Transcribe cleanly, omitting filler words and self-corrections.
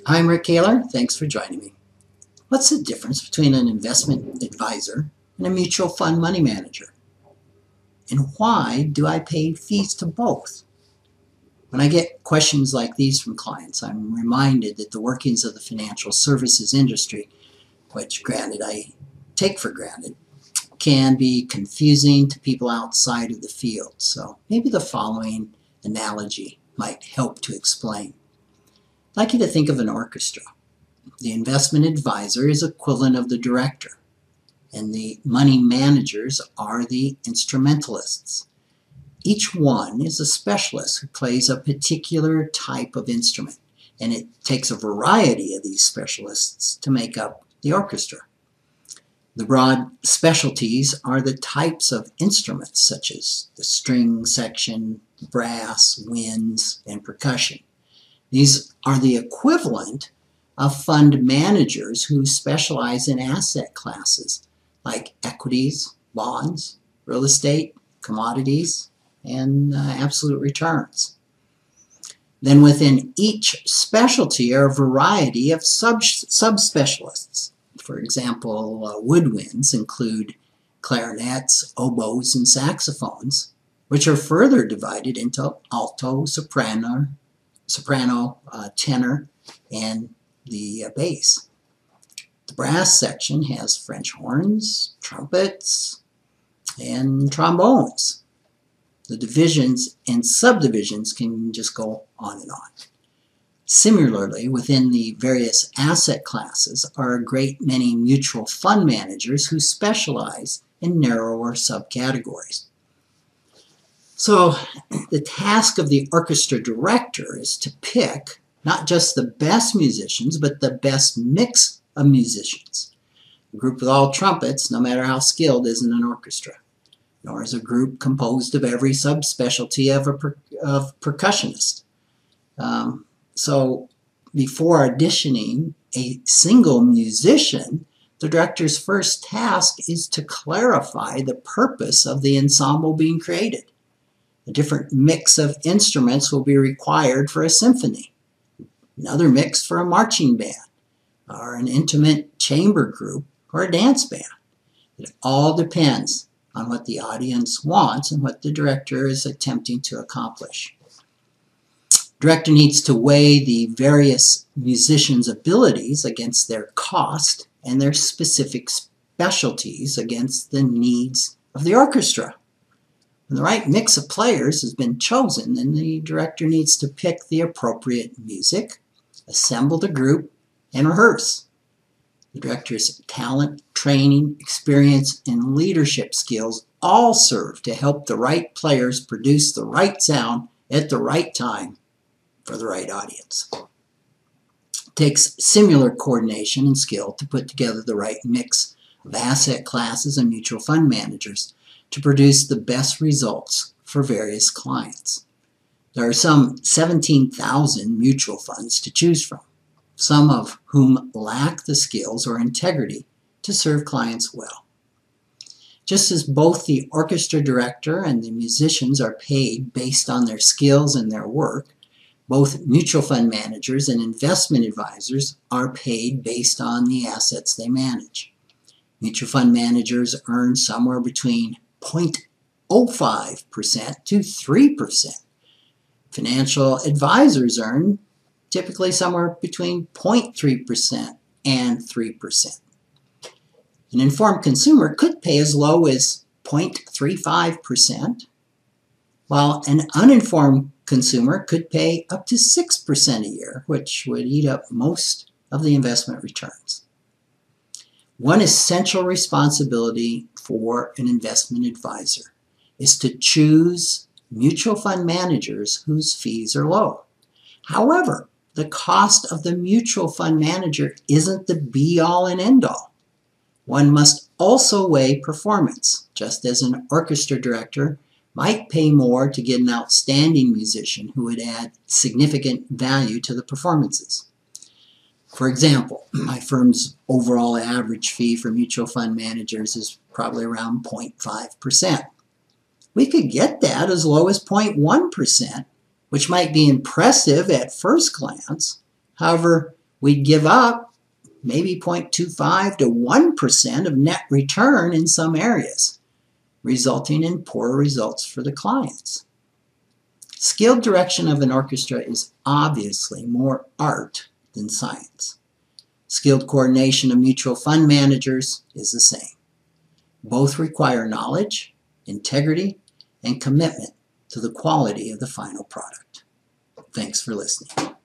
I'm Rick Kaler. Thanks for joining me. What's the difference between an investment advisor and a mutual fund money manager? And why do I pay fees to both? When I get questions like these from clients, I'm reminded that the workings of the financial services industry, which granted I take for granted, can be confusing to people outside of the field. So maybe the following analogy might help to explain. I'd like you to think of an orchestra. The investment advisor is equivalent of the director, and the money managers are the instrumentalists. Each one is a specialist who plays a particular type of instrument, and it takes a variety of these specialists to make up the orchestra. The broad specialties are the types of instruments such as the string section, brass, winds, and percussion. These are the equivalent of fund managers who specialize in asset classes like equities, bonds, real estate, commodities, and absolute returns. Then within each specialty are a variety of subspecialists. For example, woodwinds include clarinets, oboes, and saxophones, which are further divided into alto, soprano, tenor, and the bass. The brass section has French horns, trumpets, and trombones. The divisions and subdivisions can just go on and on. Similarly, within the various asset classes are a great many mutual fund managers who specialize in narrower subcategories. So the task of the orchestra director is to pick not just the best musicians, but the best mix of musicians. A group with all trumpets, no matter how skilled, isn't an orchestra, nor is a group composed of every subspecialty of a percussionist. So before auditioning a single musician, the director's first task is to clarify the purpose of the ensemble being created. A different mix of instruments will be required for a symphony, another mix for a marching band, or an intimate chamber group, or a dance band. It all depends on what the audience wants and what the director is attempting to accomplish. The director needs to weigh the various musicians' abilities against their cost and their specific specialties against the needs of the orchestra. When the right mix of players has been chosen, then the director needs to pick the appropriate music, assemble the group, and rehearse. The director's talent, training, experience, and leadership skills all serve to help the right players produce the right sound at the right time for the right audience. It takes similar coordination and skill to put together the right mix of asset classes and mutual fund managers to produce the best results for various clients. There are some 17,000 mutual funds to choose from, some of whom lack the skills or integrity to serve clients well. Just as both the orchestra director and the musicians are paid based on their skills and their work, both mutual fund managers and investment advisors are paid based on the assets they manage. Mutual fund managers earn somewhere between 0.05% to 3%. Financial advisors earn typically somewhere between 0.3% and 3%. An informed consumer could pay as low as 0.35%, while an uninformed consumer could pay up to 6% a year, which would eat up most of the investment returns. One essential responsibility for an investment advisor is to choose mutual fund managers whose fees are low. However, the cost of the mutual fund manager isn't the be-all and end-all. One must also weigh performance, just as an orchestra director might pay more to get an outstanding musician who would add significant value to the performances. For example, my firm's overall average fee for mutual fund managers is probably around 0.5%. We could get that as low as 0.1%, which might be impressive at first glance. However, we'd give up maybe 0.25 to 1% of net return in some areas, resulting in poor results for the clients. Skilled direction of an orchestra is obviously more art than science. Skilled coordination of mutual fund managers is the same. Both require knowledge, integrity, and commitment to the quality of the final product. Thanks for listening.